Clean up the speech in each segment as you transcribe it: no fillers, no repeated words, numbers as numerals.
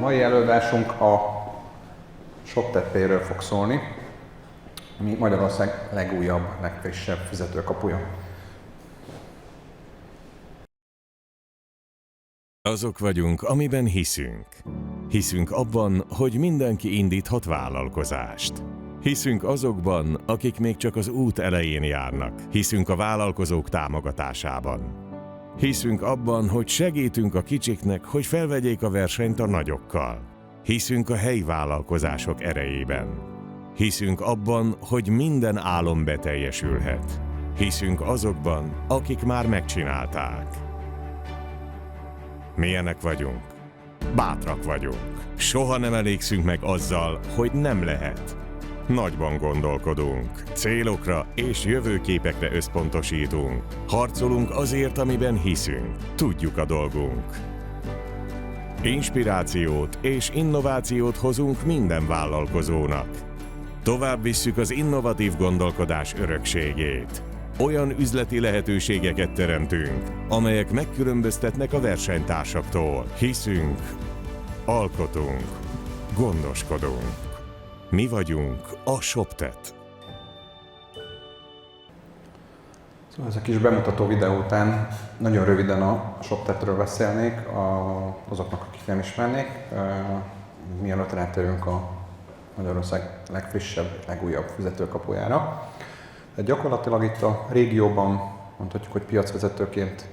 Mai előadásunk a Shoptet Payről fog szólni, ami Magyarország legújabb, legfrissebb fizetőkapuja. Azok vagyunk, amiben hiszünk. Hiszünk abban, hogy mindenki indíthat vállalkozást. Hiszünk azokban, akik még csak az út elején járnak. Hiszünk a vállalkozók támogatásában. Hiszünk abban, hogy segítünk a kicsiknek, hogy felvegyék a versenyt a nagyokkal. Hiszünk a helyi vállalkozások erejében. Hiszünk abban, hogy minden álom beteljesülhet. Hiszünk azokban, akik már megcsinálták. Milyenek vagyunk? Bátrak vagyunk. Soha nem elégszünk meg azzal, hogy nem lehet. Nagyban gondolkodunk, célokra és jövőképekre összpontosítunk. Harcolunk azért, amiben hiszünk. Tudjuk a dolgunk. Inspirációt és innovációt hozunk minden vállalkozónak. Tovább visszük az innovatív gondolkodás örökségét. Olyan üzleti lehetőségeket teremtünk, amelyek megkülönböztetnek a versenytársaktól. Hiszünk, alkotunk, gondoskodunk. Mi vagyunk a Shoptet. Szóval ez a kis bemutató videó után nagyon röviden a Shoptetről beszélnék, azoknak, akik nem ismernék, mielőtt rátérünk a Magyarország legfrissebb, legújabb fizetőkapujára. De gyakorlatilag itt a régióban mondhatjuk, hogy piacvezetőként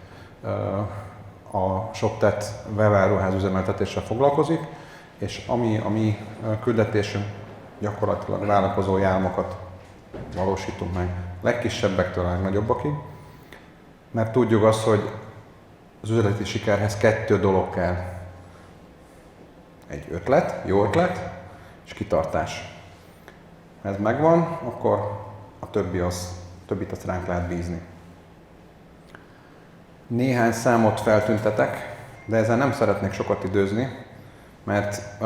a Shoptet webáruház üzemeltetéssel foglalkozik, és a mi küldetésünk gyakorlatilag vállalkozói álmokat valósítunk meg legkisebbektől a legnagyobbakig, mert tudjuk azt, hogy az üzleti sikerhez 2 dolog kell. Egy ötlet, jó ötlet, és kitartás. Ha ez megvan, akkor a többit azt ránk lehet bízni. Néhány számot feltüntetek, de ezzel nem szeretnék sokat időzni, mert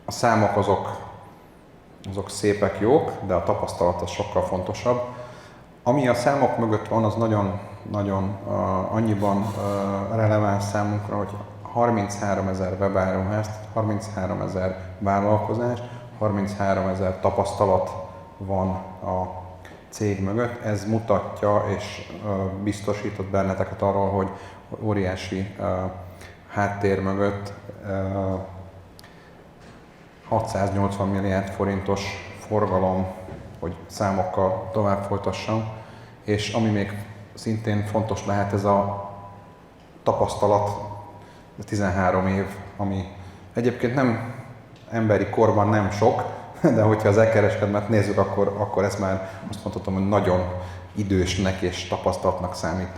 a számok azok szépek, jók, de a tapasztalat az sokkal fontosabb. Ami a számok mögött van, az nagyon annyiban releváns számunkra, hogy 33 000 webáruház, 33 000 vállalkozás, 33 000 tapasztalat van a cég mögött. Ez mutatja és biztosított benneteket arról, hogy óriási háttér mögött 680 milliárd forintos forgalom, hogy számokkal tovább folytassam, és ami még szintén fontos lehet, ez a tapasztalat, 13 év, ami egyébként nem emberi korban nem sok, de hogyha az elkereskedelmet nézzük, akkor ez már azt mondhatom, hogy nagyon idősnek és tapasztalatnak számít.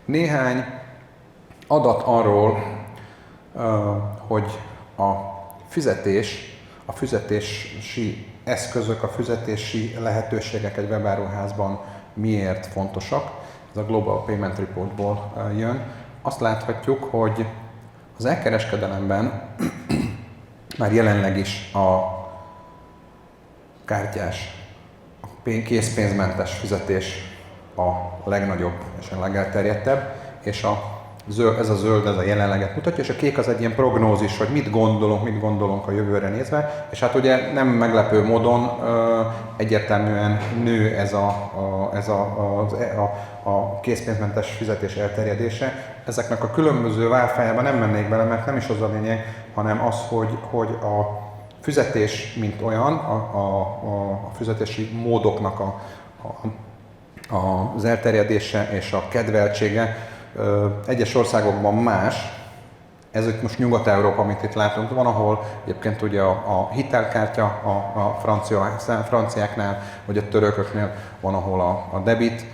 Néhány adat arról, hogy a fizetési eszközök, a fizetési lehetőségek egy webáruházban miért fontosak. Ez a Global Payment Reportból jön. Azt láthatjuk, hogy az elkereskedelemben már jelenleg is a kártyás, a készpénzmentes fizetés a legnagyobb és a legelterjedtebb, és ez a zöld, ez a jelenleget mutatja, és a kék az egy ilyen prognózis, hogy mit gondolunk a jövőre nézve, és hát ugye nem meglepő módon egyértelműen nő ez a készpénzmentes fizetés elterjedése. Ezeknek a különböző válfájában nem mennék bele, mert nem is az a lényeg, hanem az, hogy a fizetés mint olyan, a fizetési módoknak az elterjedése és a kedveltsége egyes országokban más. Ez itt most Nyugat-Európa, amit itt látunk, van, ahol egyébként ugye a hitelkártya a franciáknál, vagy a törököknél van, ahol a debit,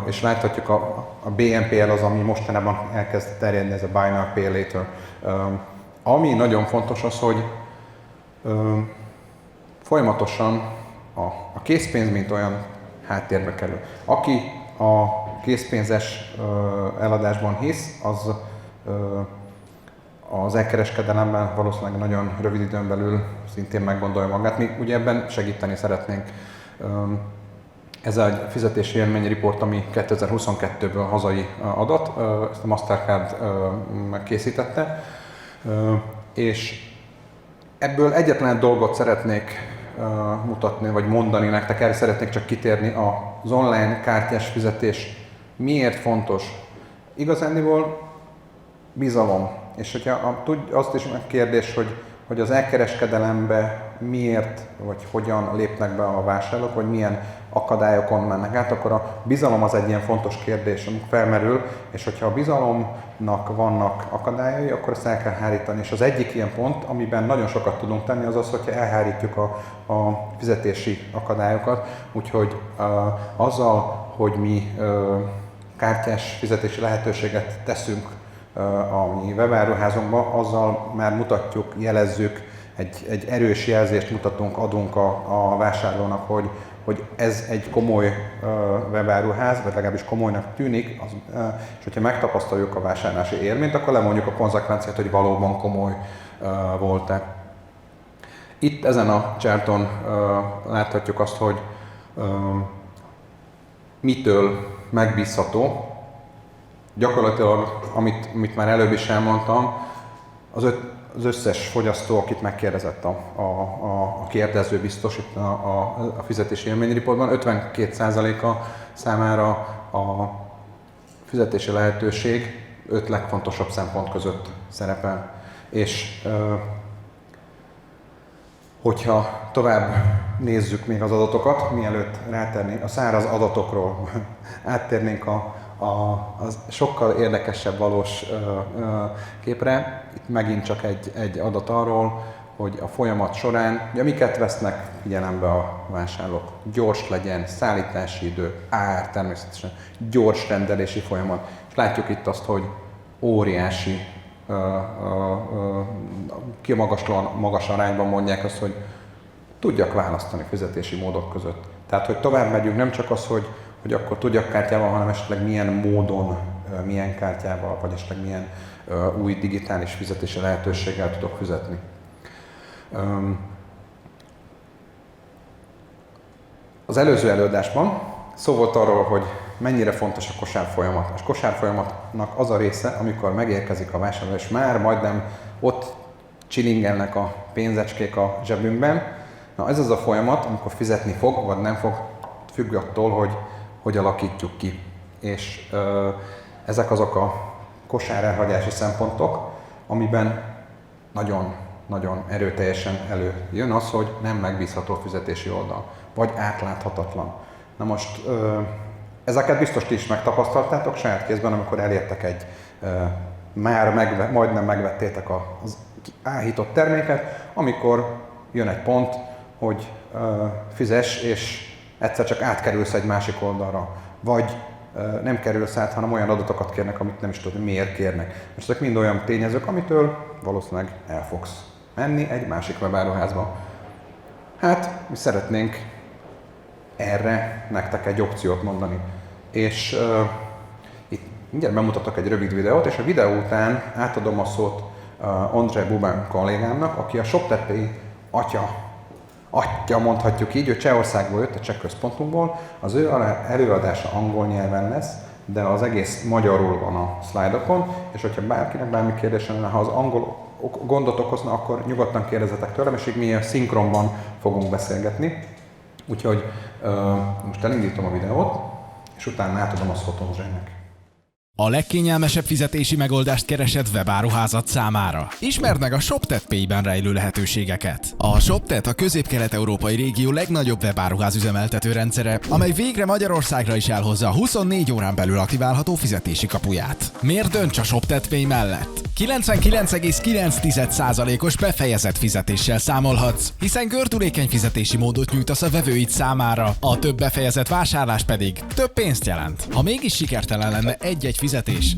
és láthatjuk a BNPL az, ami mostanában elkezd terjedni, ez a Buy Now, Pay Later. Ami nagyon fontos az, hogy folyamatosan a készpénz mint olyan háttérbe kerül. Aki a készpénzes eladásban hisz, az elkereskedelemben valószínűleg nagyon rövid időn belül szintén meggondolja magát. Mi ugye ebben segíteni szeretnénk. Ez egy fizetési élményreport, ami 2022-ből hazai adat, ezt a Mastercard készítette. És ebből egyetlen dolgot szeretnék mutatni, vagy mondani nektek, erre szeretnék csak kitérni, az online kártyás fizetés miért fontos. Igazándiból bizalom. És hogyha azt is meg kérdés, hogy az elkereskedelembe miért, vagy hogyan lépnek be a vásárlók, vagy milyen akadályokon mennek át, akkor a bizalom az egy ilyen fontos kérdés, ami felmerül, és hogyha a bizalomnak vannak akadályai, akkor ezt el kell hárítani. És az egyik ilyen pont, amiben nagyon sokat tudunk tenni, az az, hogyha elhárítjuk a fizetési akadályokat. Úgyhogy azzal, hogy mi kártyás fizetési lehetőséget teszünk a mi webáruházunkba, azzal már mutatjuk, jelezzük, egy erős jelzést mutatunk, adunk a vásárlónak, hogy ez egy komoly webáruház, vagy legalábbis komolynak tűnik, és hogyha megtapasztaljuk a vásárlási élményt, akkor lemondjuk a konzekvenciát, hogy valóban komoly volt-e. Itt ezen a charton láthatjuk azt, hogy mitől megbízható. Gyakorlatilag, amit már előbb is elmondtam, az összes fogyasztó, akit megkérdezett a kérdező biztos itt a fizetési élményriportban, 52%-a számára a fizetési lehetőség 5 legfontosabb szempont között szerepel. És hogyha tovább nézzük még az adatokat, mielőtt rátérnénk a száraz adatokról, áttérnénk a sokkal érdekesebb valós képre. Itt megint csak egy adat arról, hogy a folyamat során, ugye miket vesznek figyelembe a vásárlók. Gyors legyen, szállítási idő, ár természetesen, gyors rendelési folyamat. És látjuk itt azt, hogy óriási, kimagaslóan magas arányban mondják azt, hogy tudjak választani fizetési módok között. Tehát, hogy tovább megyünk, nem csak az, hogy akkor tudjak kártyával, hanem esetleg milyen módon, milyen kártyával, vagy esetleg milyen új digitális fizetési lehetőséggel tudok fizetni. Az előző előadásban szó volt arról, hogy mennyire fontos a kosárfolyamat. A kosárfolyamatnak az a része, amikor megérkezik a vásárló, és már majdnem ott csilingelnek a pénzecskék a zsebünkben. Na ez az a folyamat, amikor fizetni fog, vagy nem fog, függ attól, hogy alakítjuk ki. És ezek azok a kosárelhagyási szempontok, amiben nagyon erőteljesen előjön az, hogy nem megbízható fizetési oldal, vagy átláthatatlan. Na most ezeket biztos ti is megtapasztaltátok saját kézben, amikor elértek majdnem megvettétek az áhított terméket, amikor jön egy pont, hogy fizess, és egyszer csak átkerülsz egy másik oldalra, vagy nem kerülsz át, hanem olyan adatokat kérnek, amit nem is tudod, miért kérnek. Most ezek mind olyan tényezők, amitől valószínűleg el fogsz menni egy másik webáruházba. Hát, mi szeretnénk erre nektek egy opciót mondani. És itt mindjárt bemutatok egy rövid videót, és a videó után átadom a szót Andrzej Bubán kollégámnak, aki a Shoptet Pay atya, mondhatjuk így, ő Csehországból jött, a cseh központunkból, az ő előadása angol nyelven lesz, de az egész magyarul van a szlájdokon, és hogyha bárkinek bármi kérdése lenne, ha az angol gondot okozna, akkor nyugodtan kérdezzetek tőlem, és így mi a szinkronban fogunk beszélgetni. Úgyhogy most elindítom a videót, és utána átadom a szót Andrzejnek. A legkényelmesebb fizetési megoldást keresed webáruházad számára. Ismerd meg a Shoptet Pay-ben rejlő lehetőségeket. A Shoptet a közép-kelet-európai régió legnagyobb webáruház üzemeltető rendszere, amely végre Magyarországra is elhozza a 24 órán belül aktiválható fizetési kapuját. Miért dönts a Shoptet Pay mellett? 99,9%-os befejezett fizetéssel számolhatsz, hiszen gördülékeny fizetési módot nyújtasz a vevőid számára, a több befejezett vásárlás pedig több pénzt jelent. Ha mégis sikertelen lenne egy-egy fizetés,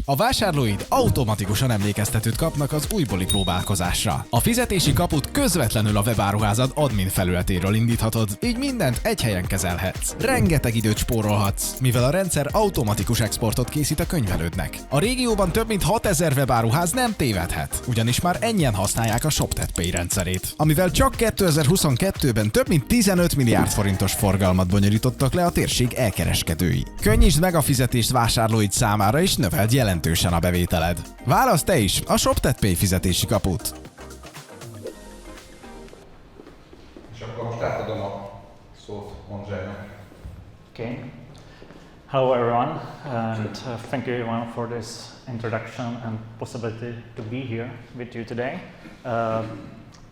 a vásárlóid automatikusan emlékeztetőt kapnak az újbóli próbálkozásra. A fizetési kaput közvetlenül a webáruházad admin felületéről indíthatod, így mindent egy helyen kezelhetsz. Rengeteg időt spórolhatsz, mivel a rendszer automatikus exportot készít a könyvelődnek. A régióban több mint 6000 webáruház nem nem tévedhet, ugyanis már ennyien használják a Shoptet Pay rendszerét, amivel csak 2022-ben több mint 15 milliárd forintos forgalmat bonyolítottak le a térség elkereskedői. Könnyítsd meg a fizetést vásárlóid számára és növeld jelentősen a bevételed. Válaszd te is a Shoptet Pay fizetési kaput! És akkor most átadom a szót Andrzejnek. Okay. Hello everyone, and thank you everyone for this introduction and possibility to be here with you today.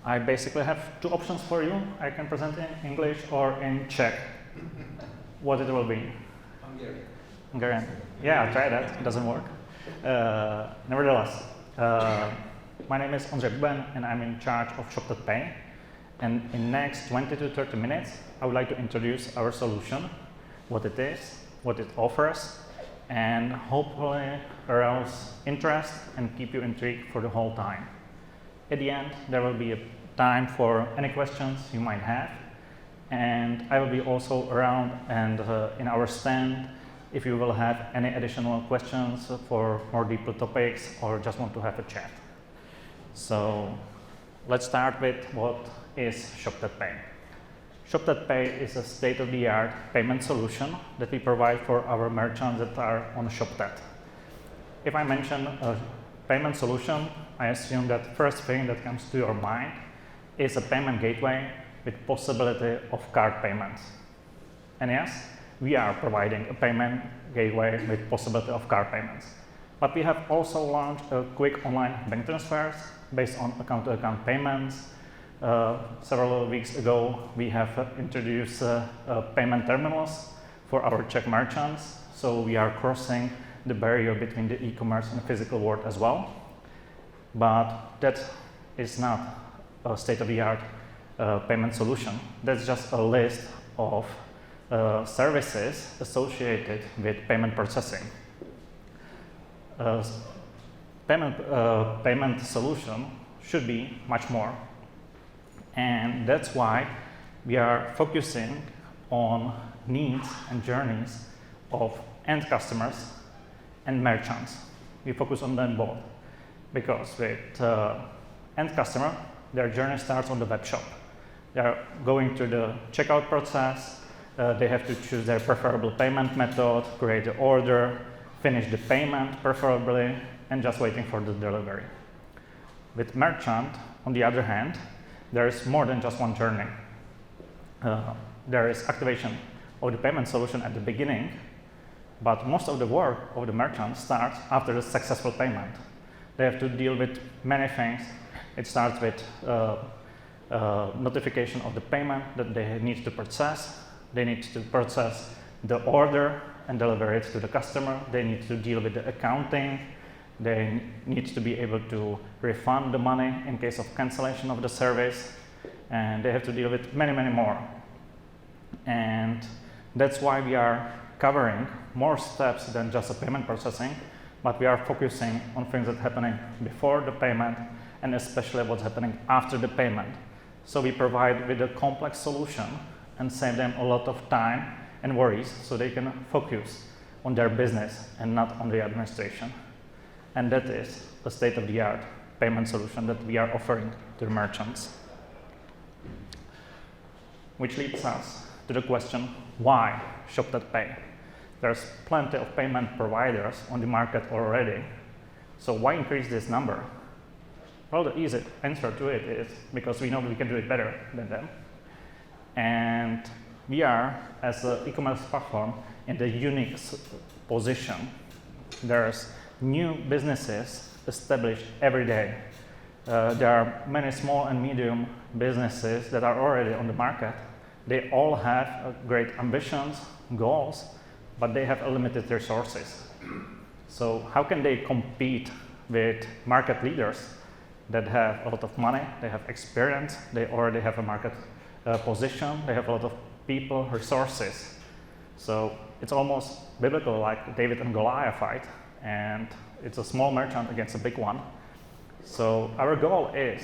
I basically have two options for you. I can present in English or in Czech. What it will be? Hungarian. Hungarian. Yeah, I'll try that. It doesn't work. Nevertheless, my name is Ondřej Buben and I'm in charge of Shoptet Pay. And in next 20 to 30 minutes, I would like to introduce our solution, what it is, what it offers, and hopefully arouse interest and keep you intrigued for the whole time. At the end, there will be a time for any questions you might have, and I will be also around and in our stand if you will have any additional questions for more deeper topics or just want to have a chat. So let's start with what is Shoptet Pay. Shoptet Pay is a state-of-the-art payment solution that we provide for our merchants that are on Shoptet. If I mention a payment solution, I assume that first thing that comes to your mind is a payment gateway with possibility of card payments. And yes, we are providing a payment gateway with possibility of card payments. But we have also launched a quick online bank transfers based on account-to-account payments. Several weeks ago, we have introduced payment terminals for our Czech merchants, so we are crossing the barrier between the e-commerce and the physical world as well. But that is not a state-of-the-art payment solution. That's just a list of services associated with payment processing. Payment solution should be much more. And that's why we are focusing on needs and journeys of end customers and merchants. We focus on them both because with end customer, their journey starts on the web shop. They are going through the checkout process. They have to choose their preferable payment method, create the order, finish the payment preferably, and just waiting for the delivery. With merchant, on the other hand, there is more than just one journey. There is activation of the payment solution at the beginning, but most of the work of the merchant starts after the successful payment. They have to deal with many things. It starts with notification of the payment that they need to process. They need to process the order and deliver it to the customer. They need to deal with the accounting. They need to be able to refund the money in case of cancellation of the service, and they have to deal with many, many more. And that's why we are covering more steps than just a payment processing, but we are focusing on things that are happening before the payment and especially what's happening after the payment. So we provide with a complex solution and save them a lot of time and worries so they can focus on their business and not on the administration. And that is a state-of-the-art payment solution that we are offering to the merchants. Which leads us to the question, why Shoptet Pay? There's plenty of payment providers on the market already, so why increase this number? Well, the easy answer to it is because we know we can do it better than them. And we are, as an e-commerce platform, in the unique position. There's new businesses established every day. There are many small and medium businesses that are already on the market. They all have great ambitions, goals, but they have limited resources. So how can they compete with market leaders that have a lot of money, they have experience, they already have a market position, they have a lot of people, resources. So it's almost biblical, like David and Goliath fight, and it's a small merchant against a big one. So our goal is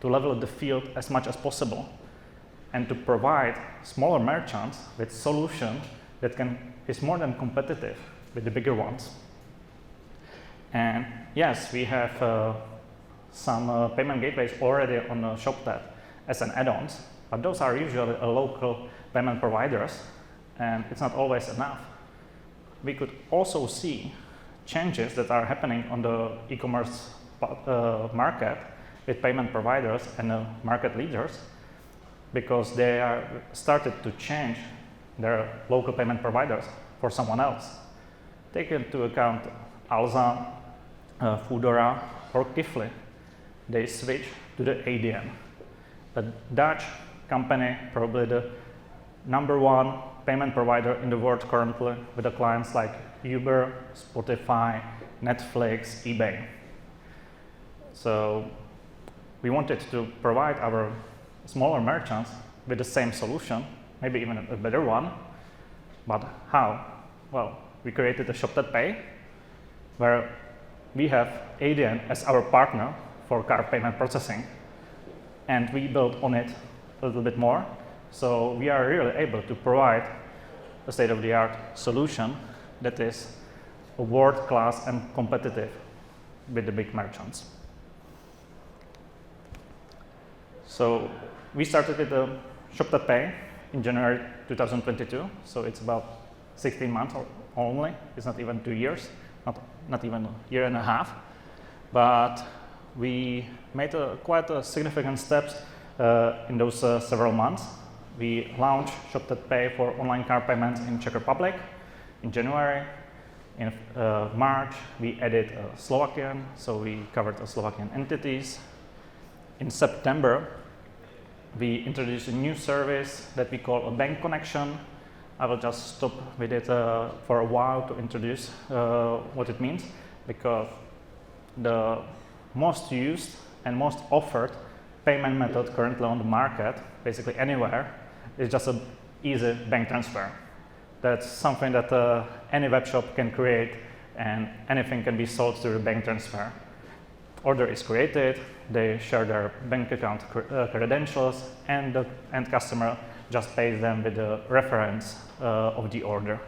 to level the field as much as possible and to provide smaller merchants with solution that is more than competitive with the bigger ones. And yes, we have some payment gateways already on Shoptet as an add-ons, but those are usually local payment providers, and it's not always enough. We could also see changes that are happening on the e-commerce market with payment providers and market leaders, because they are started to change their local payment providers for someone else. Take into account Alza, Foodora, or Kifli. They switch to the ADM. A Dutch company, probably the #1 payment provider in the world currently, with the clients like Uber, Spotify, Netflix, eBay. So we wanted to provide our smaller merchants with the same solution, maybe even a better one. But how? Well, we created a Shoptet Pay, where we have ADN as our partner for card payment processing, and we built on it a little bit more. So we are really able to provide a state-of-the-art solution that is world-class and competitive with the big merchants. So we started with the Shoptet Pay in January 2022, so it's about 16 months only. It's not even 2 years, not even a year and a half. But we made quite a significant steps in those several months. We launched Shoptet Pay for online car payments in Czech Republic in January. In March, we added Slovakian, so we covered the Slovakian entities. In September, we introduced a new service that we call a bank connection. I will just stop with it for a while to introduce what it means, because the most used and most offered payment method currently on the market, basically anywhere, is just an easy bank transfer. That's something that any web shop can create, and anything can be sold through a bank transfer. Order is created, they share their bank account credentials, and the end customer just pays them with the reference of the order.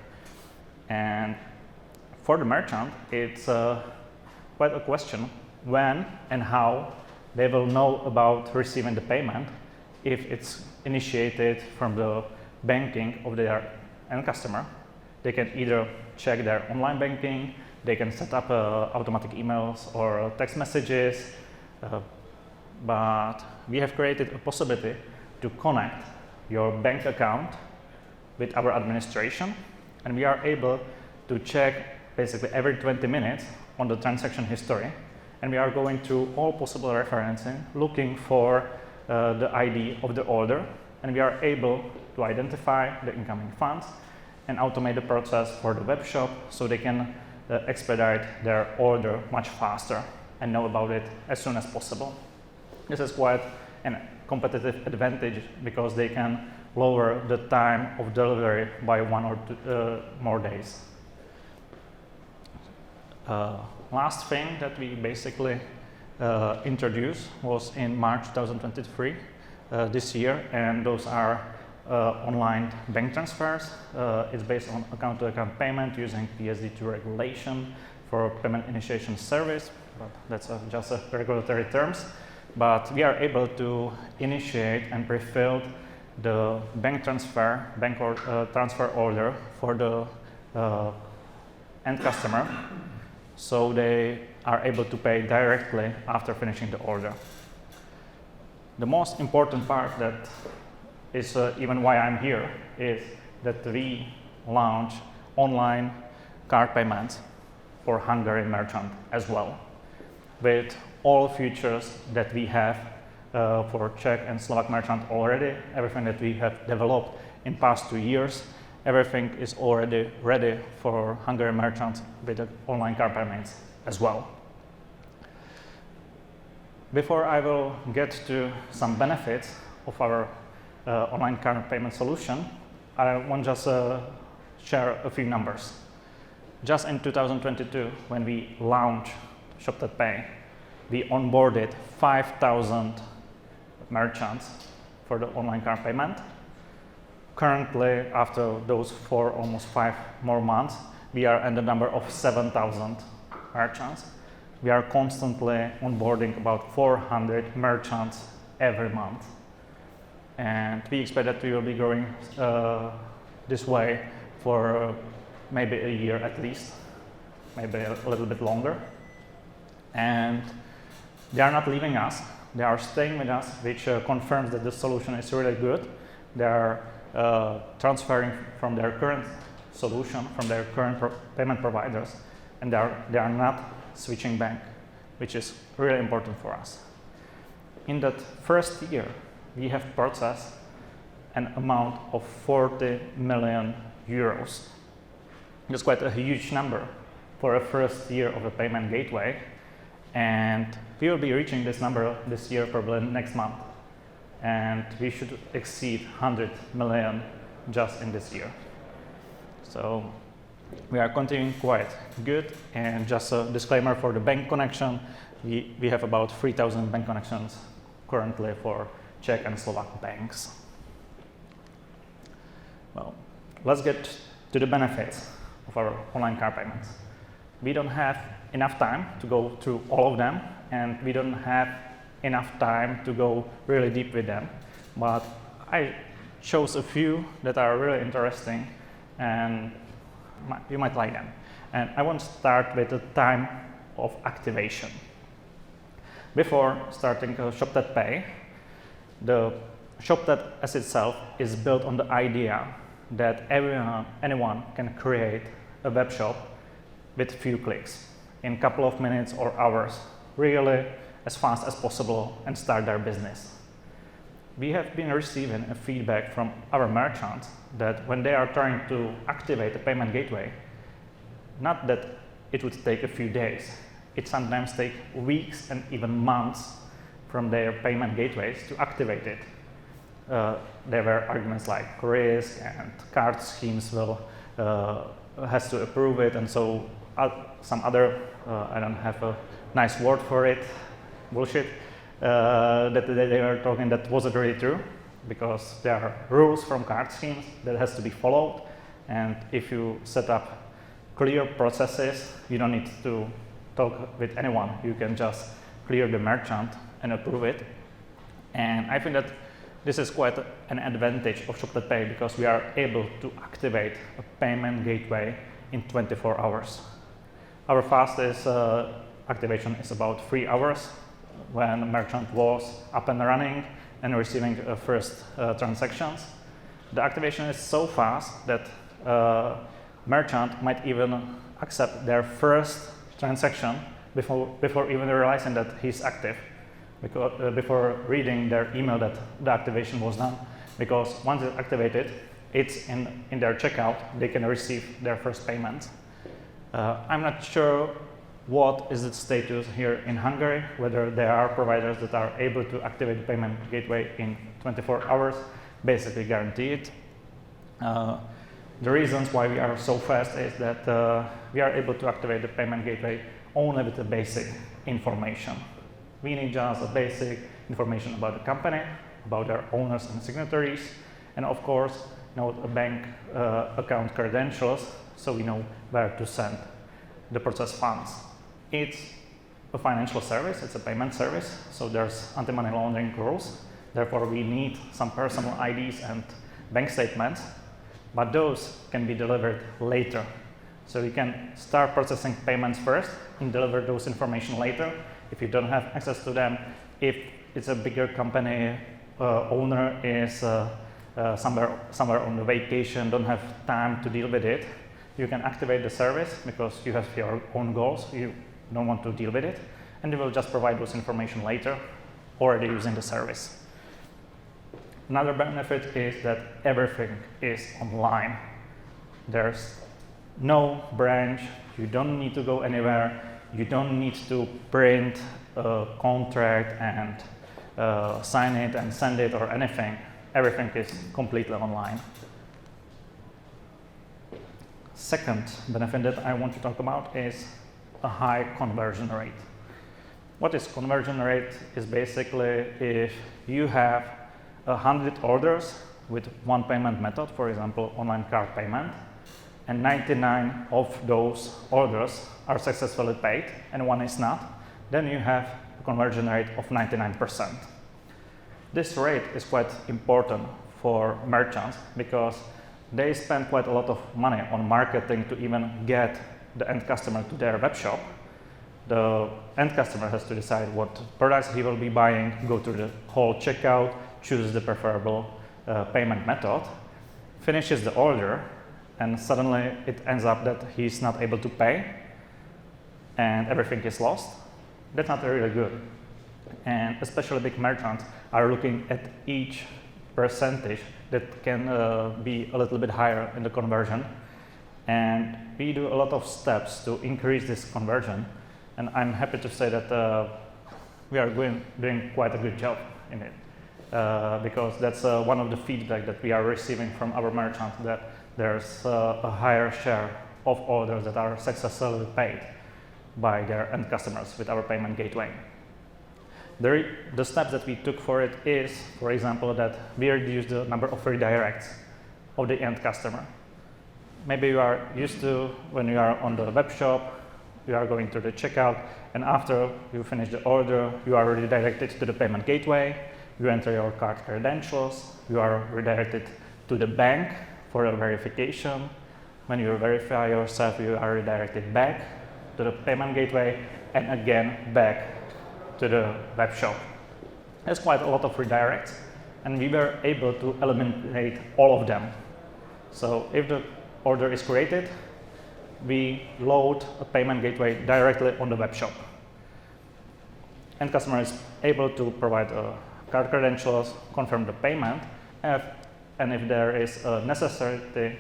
And for the merchant, it's quite a question when and how they will know about receiving the payment if it's initiated from the banking of their end customer. They can either check their online banking, they can set up automatic emails or text messages, but we have created a possibility to connect your bank account with our administration, and we are able to check basically every 20 minutes on the transaction history, and we are going through all possible referencing, looking for the ID of the order, and we are able to identify the incoming funds and automate the process for the web shop so they can expedite their order much faster and know about it as soon as possible. This is quite a competitive advantage because they can lower the time of delivery by 1 or 2 more days. Last thing that we basically introduced was in March 2023 this year, and those are online bank transfers. It's based on account-to-account payment using PSD2 regulation for payment initiation service, but that's just regulatory terms. But we are able to initiate and pre-fill the bank transfer, transfer order for the end customer, so they are able to pay directly after finishing the order. The most important part that is even why I'm here is that we launch online card payments for Hungarian merchant as well, with all features that we have for Czech and Slovak merchant already. Everything that we have developed in past 2 years, everything is already ready for Hungarian merchants with the online card payments as well. Before I will get to some benefits of our online card payment solution, I want to just share a few numbers. Just in 2022, when we launched Shoptet Pay, we onboarded 5,000 merchants for the online card payment. Currently, after those almost 5 more months, we are at the number of 7,000 merchants. we are constantly onboarding about 400 merchants every month. And we expect that we will be growing this way for maybe a year at least, maybe a little bit longer. And they are not leaving us, they are staying with us, which confirms that the solution is really good. They are transferring from their current solution, from their current payment providers, and they are not switching back, which is really important for us. In that first year, we have processed an amount of 40 million euros. That's quite a huge number for a first year of a payment gateway, and we will be reaching this number this year, probably next month, and we should exceed 100 million just in this year. So we are continuing quite good, and just a disclaimer for the bank connection, we have about 3,000 bank connections currently for Czech and Slovak banks. Well, let's get to the benefits of our online car payments. We don't have enough time to go through all of them, and we don't have enough time to go really deep with them, but I chose a few that are really interesting and you might like them. And I want to start with the time of activation. Before starting Shoptet Pay, the Shoptet as itself is built on the idea that anyone can create a web shop with few clicks in a couple of minutes or hours, really as fast as possible, and start their business. We have been receiving a feedback from our merchants that when they are trying to activate a payment gateway, not that it would take a few days, it sometimes takes weeks and even months from their payment gateways to activate it. There were arguments like risk and card schemes has to approve it, and so some other, I don't have a nice word for it, bullshit, that they were talking that wasn't really true, because there are rules from card schemes that has to be followed, and if you set up clear processes, you don't need to talk with anyone. You can just clear the merchant and approve it. And I think that this is quite an advantage of Shoptet Pay, because we are able to activate a payment gateway in 24 hours. Our fastest activation is about 3 hours, when a merchant was up and running and receiving first transactions. The activation is so fast that merchant might even accept their first transaction before even realizing that he's active, before reading their email that the activation was done, because once it's activated, it's in their checkout, they can receive their first payment. I'm not sure what is the status here in Hungary, whether there are providers that are able to activate the payment gateway in 24 hours, basically guaranteed. The reasons why we are so fast is that we are able to activate the payment gateway only with the basic information. We need just a basic information about the company, about their owners and signatories, and of course, a bank account credentials, so we know where to send the processed funds. It's a financial service, it's a payment service, so there's anti-money laundering rules. Therefore, we need some personal IDs and bank statements, but those can be delivered later. So you can start processing payments first and deliver those information later if you don't have access to them. If it's a bigger company, owner is somewhere on the vacation, don't have time to deal with it, you can activate the service because you have your own goals, you don't want to deal with it, and they will just provide those information later, already using the service. Another benefit is that everything is online. There's no branch, you don't need to go anywhere, you don't need to print a contract and sign it and send it or anything. Everything is completely online. Second benefit that I want to talk about is a high conversion rate. What is conversion rate? Is basically if you have 100 orders with one payment method, for example, online card payment, and 99 of those orders are successfully paid and one is not, then you have a conversion rate of 99%. This rate is quite important for merchants because they spend quite a lot of money on marketing to even get the end customer to their web shop. The end customer has to decide what products he will be buying, go through the whole checkout, choose the preferable payment method, finishes the order, and suddenly it ends up that he's not able to pay and everything is lost. That's not really good. And especially big merchants are looking at each percentage that can be a little bit higher in the conversion. And we do a lot of steps to increase this conversion. And I'm happy to say that we are doing quite a good job in it. Because that's one of the feedback that we are receiving from our merchants, that there's a higher share of orders that are successfully paid by their end customers with our payment gateway. The steps that we took for it is, for example, that we reduce the number of redirects of the end customer. Maybe you are used to, when you are on the web shop, you are going through the checkout, and after you finish the order, you are redirected to the payment gateway, you enter your card credentials, you are redirected to the bank for a verification. When you verify yourself, you are redirected back to the payment gateway and again back to the web shop. There's quite a lot of redirects, and we were able to eliminate all of them. So if the order is created, we load a payment gateway directly on the web shop. End customer is able to provide card credentials, confirm the payment, and if there is a necessity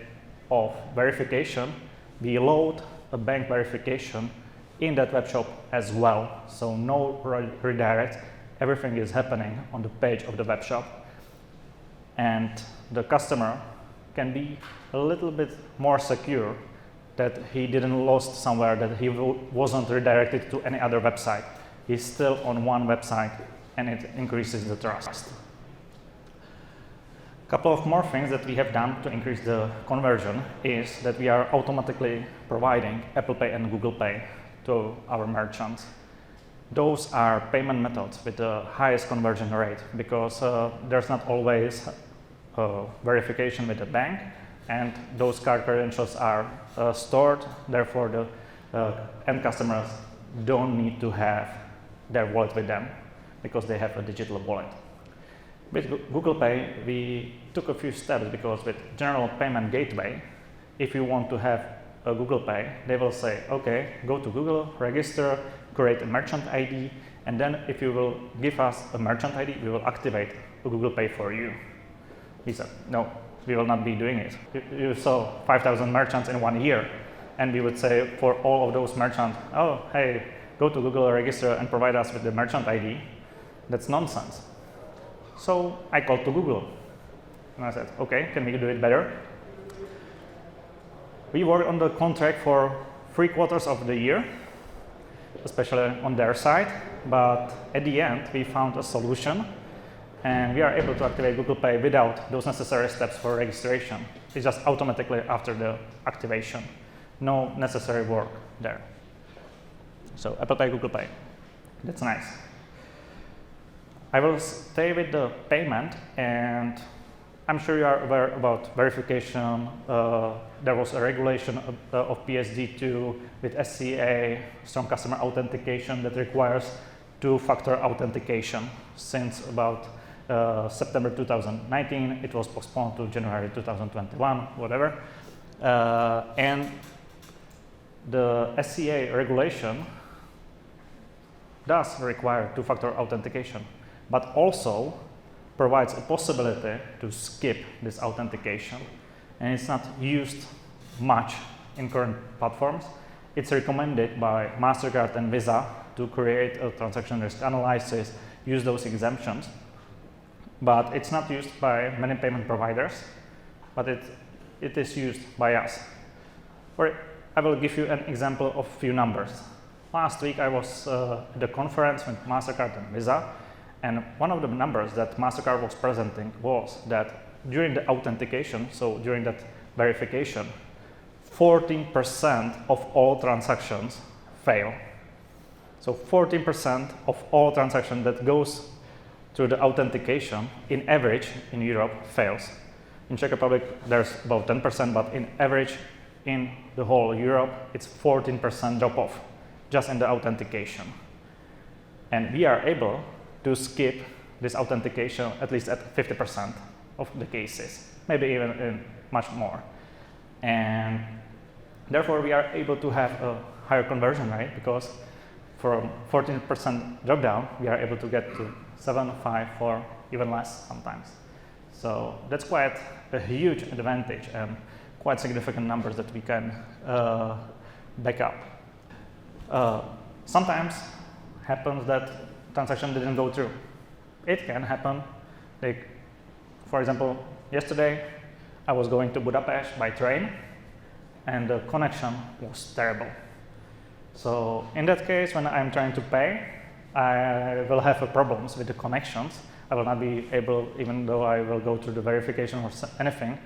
of verification, we load a bank verification in that web shop as well. So no redirect, everything is happening on the page of the web shop. And the customer can be a little bit more secure that he didn't lost somewhere, that he wasn't redirected to any other website. He's still on one website, and it increases the trust. A couple of more things that we have done to increase the conversion is that we are automatically providing Apple Pay and Google Pay to our merchants. Those are payment methods with the highest conversion rate because there's not always verification with the bank, and those card credentials are stored. Therefore, the end customers don't need to have their wallet with them because they have a digital wallet. With Google Pay, we took a few steps because with general payment gateway, if you want to have a Google Pay, they will say, okay, go to Google, register, create a merchant ID, and then if you will give us a merchant ID, we will activate a Google Pay for you. We said, no, we will not be doing it. You saw 5,000 merchants in 1 year, and we would say for all of those merchants, oh, hey, go to Google, register, and provide us with the merchant ID. That's nonsense. So I called to Google, and I said, okay, can we do it better? We worked on the contract for 3/4 of the year, especially on their side, but at the end, we found a solution, and we are able to activate Google Pay without those necessary steps for registration. It's just automatically after the activation. No necessary work there. So Apple Pay, Google Pay, that's nice. I will stay with the payment, and I'm sure you are aware about verification. There was a regulation of PSD2 with SCA, strong customer authentication, that requires two-factor authentication. Since about September 2019, it was postponed to January 2021, whatever. And the SCA regulation does require two-factor authentication, but also provides a possibility to skip this authentication. And it's not used much in current platforms. It's recommended by MasterCard and Visa to create a transaction risk analysis, use those exemptions. But it's not used by many payment providers, but it is used by us. I will give you an example of few numbers. Last week I was at the conference with MasterCard and Visa, and one of the numbers that MasterCard was presenting was that during the authentication, so during that verification, 14% of all transactions fail. So 14% of all transactions that goes through the authentication in average in Europe fails. In Czech Republic there's about 10%, but in average in the whole Europe it's 14% drop off just in the authentication. And we are able to skip this authentication at least at 50% of the cases, maybe even in much more. And therefore we are able to have a higher conversion rate, because from 14% drop down we are able to get to 7, 5, or even less sometimes. So that's quite a huge advantage and quite significant numbers that we can back up. Sometimes happens that transaction didn't go through. It can happen. Like, for example, yesterday I was going to Budapest by train and the connection was terrible. So in that case, when I'm trying to pay, I will have problems with the connections. I will not be able, even though I will go through the verification or anything,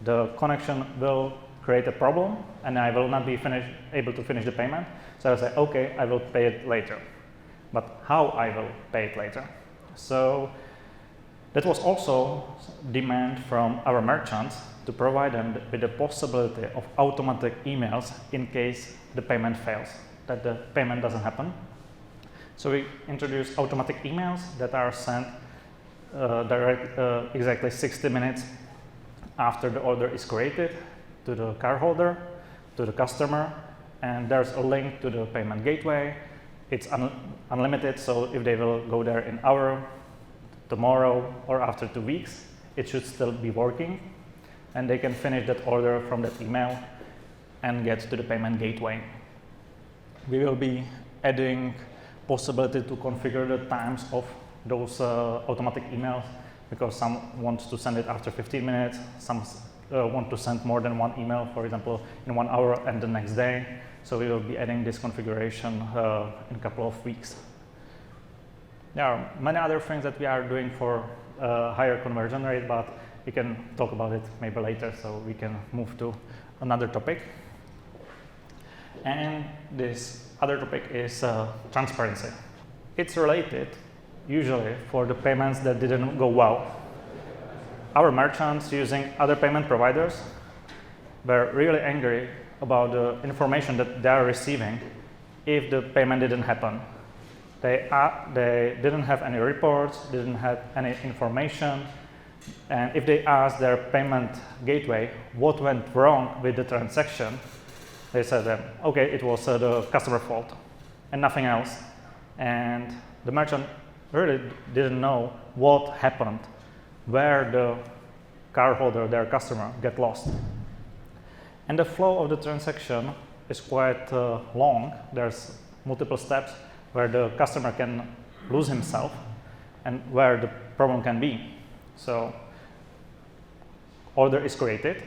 the connection will create a problem and I will not be able to finish the payment. So I'll say, okay, I will pay it later. But how I will pay it later? So that was also demand from our merchants to provide them with the possibility of automatic emails in case the payment fails, that the payment doesn't happen. So we introduced automatic emails that are sent exactly 60 minutes after the order is created to the cardholder, to the customer, and there's a link to the payment gateway. It's unlimited, so if they will go there in hour, tomorrow, or after 2 weeks, it should still be working, and they can finish that order from that email and get to the payment gateway. We will be adding possibility to configure the times of those automatic emails, because some want to send it after 15 minutes, some want to send more than one email, for example, in 1 hour and the next day. So we will be adding this configuration in a couple of weeks. There are many other things that we are doing for higher conversion rate, but we can talk about it maybe later, so we can move to another topic. And this other topic is transparency. It's related usually for the payments that didn't go well. Our merchants using other payment providers were really angry about the information that they are receiving if the payment didn't happen. They didn't have any reports, didn't have any information, and if they asked their payment gateway what went wrong with the transaction, they said, okay, it was the customer fault and nothing else. And the merchant really didn't know what happened, where the cardholder, their customer, get lost. And the flow of the transaction is quite long. There's multiple steps where the customer can lose himself and where the problem can be. So order is created,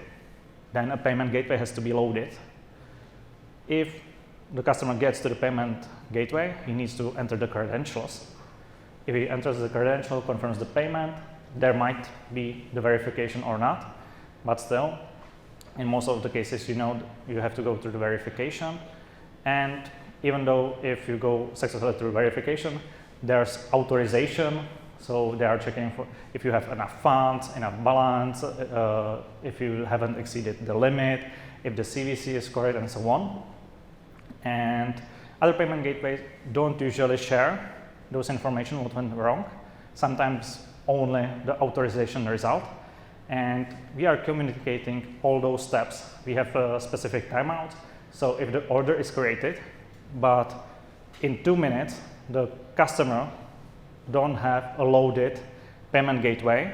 then a payment gateway has to be loaded. If the customer gets to the payment gateway, he needs to enter the credentials. If he enters the credential, confirms the payment, there might be the verification or not, but still, in most of the cases, you know, you have to go through the verification. And even though if you go successfully through verification, there's authorization. So they are checking for if you have enough funds, enough balance, if you haven't exceeded the limit, if the CVC is correct, and so on. And other payment gateways don't usually share those information, what went wrong. Sometimes only the authorization result. And we are communicating all those steps. We have a specific timeout. So if the order is created, but in 2 minutes, the customer don't have a loaded payment gateway,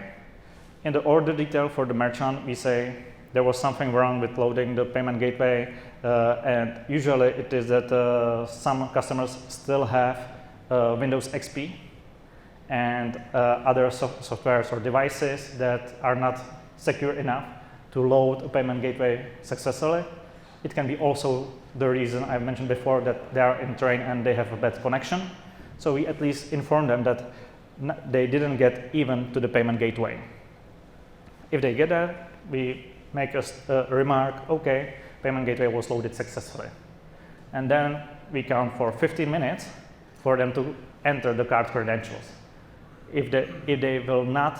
in the order detail for the merchant, we say there was something wrong with loading the payment gateway, and usually it is that some customers still have Windows XP and other softwares or devices that are not secure enough to load a payment gateway successfully. It can be also the reason I mentioned before that they are in train and they have a bad connection. So we at least inform them that they didn't get even to the payment gateway. If they get that, we make a remark, okay, payment gateway was loaded successfully. And then we count for 15 minutes for them to enter the card credentials. If they will not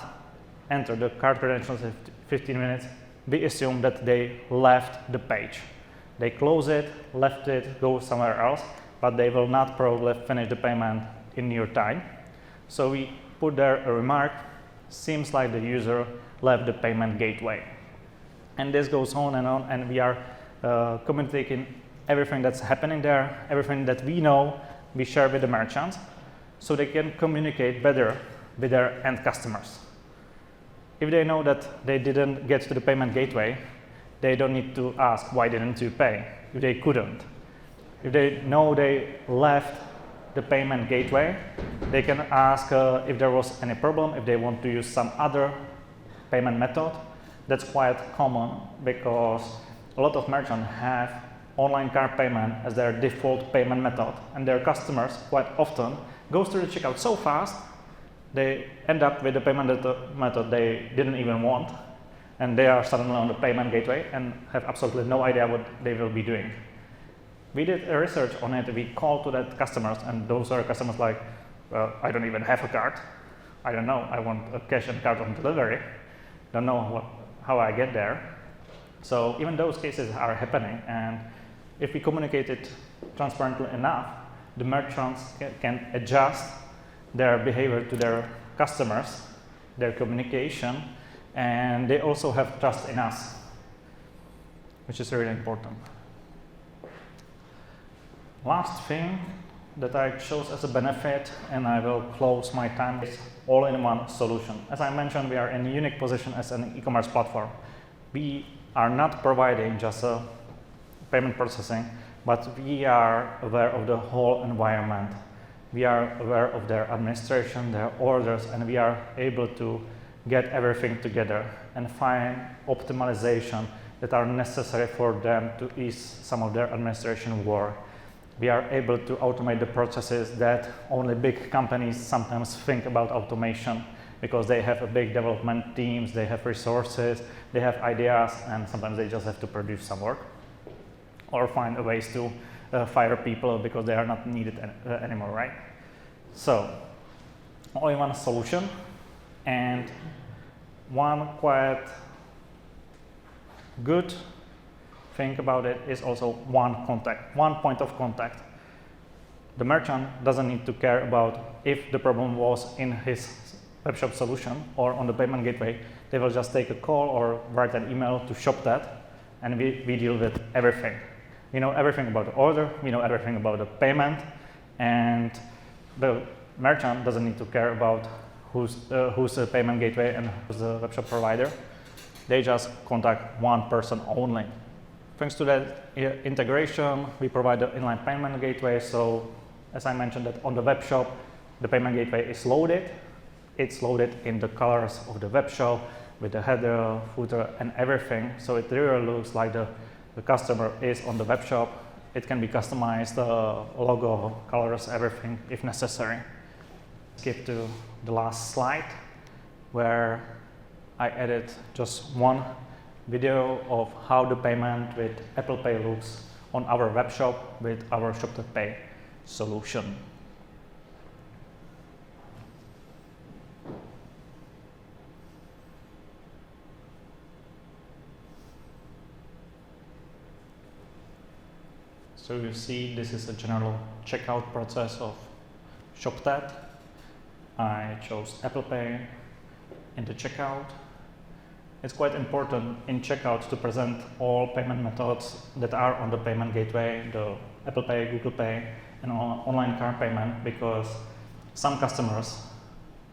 enter the card credentials in 15 minutes, we assume that they left the page. They close it, left it, go somewhere else, but they will not probably finish the payment in your time. So we put there a remark, seems like the user left the payment gateway. And this goes on, and we are communicating everything that's happening there, everything that we know, we share with the merchants, so they can communicate better with their end customers. If they know that they didn't get to the payment gateway, they don't need to ask why didn't you pay, if they couldn't. If they know they left the payment gateway, they can ask if there was any problem, if they want to use some other payment method. That's quite common because a lot of merchants have online card payment as their default payment method, and their customers quite often go through the checkout so fast they end up with the payment method they didn't even want, and they are suddenly on the payment gateway and have absolutely no idea what they will be doing. We did a research on it. We called to that customers, and those are customers like, well, I don't even have a card. I don't know. I want a cash and card on delivery. Don't know how I get there. So even those cases are happening, and if we communicate it transparently enough, the merchants can adjust their behavior to their customers, their communication, and they also have trust in us, which is really important. Last thing that I chose as a benefit, and I will close my time, is all-in-one solution. As I mentioned, we are in a unique position as an e-commerce platform. We are not providing just a payment processing, but we are aware of the whole environment. We are aware of their administration, their orders, and we are able to get everything together and find optimization that are necessary for them to ease some of their administration work. We are able to automate the processes that only big companies sometimes think about automation, because they have a big development teams, they have resources, they have ideas, and sometimes they just have to produce some work or find ways to fire people because they are not needed anymore, right? So, all-in-one solution, and one quite good thing about it is also one point of contact. The merchant doesn't need to care about if the problem was in his webshop solution or on the payment gateway. They will just take a call or write an email to Shoptet, and we deal with everything. We know everything about the order, we know everything about the payment, and the merchant doesn't need to care about who's the payment gateway and who's the webshop provider. They just contact one person only. Thanks to that integration, we provide the inline payment gateway. So, as I mentioned, that on the web shop, the payment gateway is loaded. It's loaded in the colors of the web shop with the header, footer, and everything. So it really looks like the customer is on the web shop. It can be customized, logo, colors, everything if necessary. Skip to the last slide, where I added just one video of how the payment with Apple Pay looks on our web shop with our Shoptet Pay solution. So you see, this is a general checkout process of Shoptet. I chose Apple Pay in the checkout. It's quite important in checkout to present all payment methods that are on the payment gateway, the Apple Pay, Google Pay, and online card payment, because some customers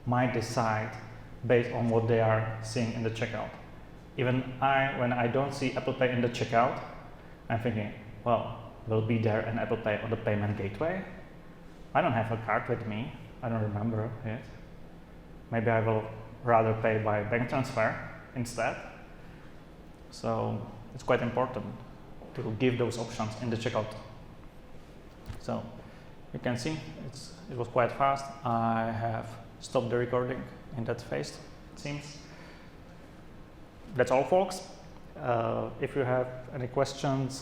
might decide based on what they are seeing in the checkout. Even when I don't see Apple Pay in the checkout, I'm thinking, well, will be there an Apple Pay on the payment gateway? I don't have a card with me. I don't remember it. Maybe I will rather pay by bank transfer instead. So it's quite important to give those options in the checkout. So you can see it was quite fast. I have stopped the recording in that phase, it seems. That's all, folks. If you have any questions,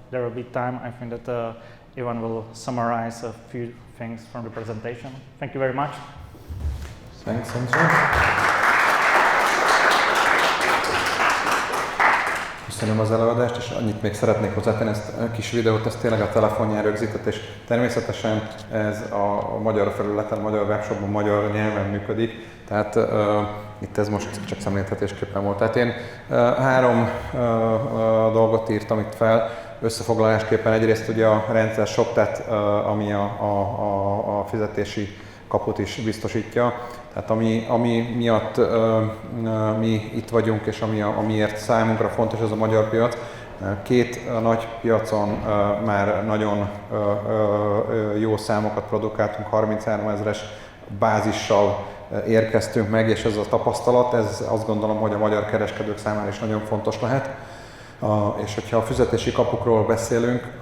there will be time. I think that Ivan will summarize a few things from the presentation. Thank you very much. Thanks, Andrew. Köszönöm az előadást, és annyit még szeretnék hozzátenni, ezt a kis videót, ez tényleg a telefonján rögzített, és természetesen ez a magyar felületen, a magyar webshopban, magyar nyelven működik, tehát itt ez most csak szemléltetésképpen volt. Tehát én 3 dolgot írtam itt fel, összefoglalásképpen egyrészt ugye a rendszer Shoptet, ami a fizetési kaput is biztosítja. Tehát ami miatt mi itt vagyunk, és amiért számunkra fontos ez a magyar piac. 2 nagy piacon már nagyon jó számokat produkáltunk, 33 000-es bázissal érkeztünk meg, és ez a tapasztalat, ez azt gondolom, hogy a magyar kereskedők számára is nagyon fontos lehet. És hogyha a fizetési kapukról beszélünk,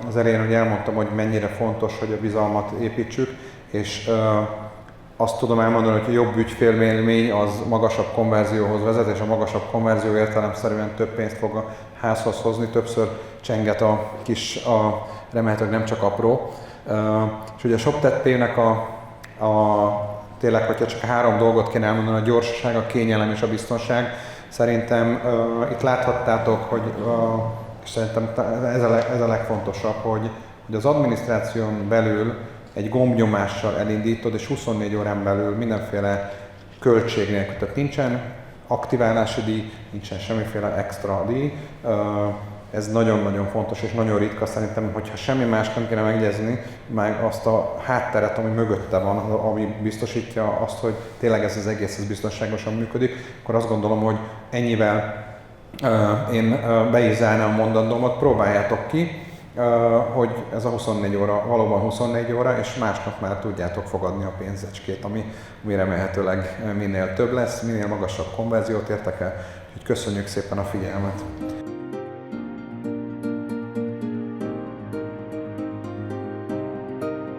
az elején hogy elmondtam, hogy mennyire fontos, hogy a bizalmat építsük, és azt tudom elmondani, hogy a jobb ügyfélélmény az magasabb konverzióhoz vezet, és a magasabb konverzió értelemszerűen több pénzt fog a házhoz hozni, többször csenget a kis, remélhetőleg nem csak apró. És ugye a Shoptet Pay-nek tényleg, hogyha csak 3 dolgot kéne elmondani, a gyorsaság, a kényelem és a biztonság, szerintem itt láthattátok, hogy és szerintem ez a legfontosabb, hogy az adminisztráción belül egy gombnyomással elindítod, és 24 órán belül mindenféle költség nélkül. Tehát nincsen aktiválási díj, nincsen semmiféle extra díj. Ez nagyon-nagyon fontos és nagyon ritka. Szerintem, hogyha semmi más nem kéne megjegyezni, meg azt a hátteret, ami mögötte van, ami biztosítja azt, hogy tényleg ez az egész biztonságosan működik, akkor azt gondolom, hogy ennyivel én be is zárnám a mondandómat, próbáljátok ki, hogy ez a 24 óra valóban 24 óra, és másnap már tudjátok fogadni a pénzecskét, ami remélhetőleg minél több lesz, minél magasabb konverziót értek el. Úgyhogy köszönjük szépen a figyelmet!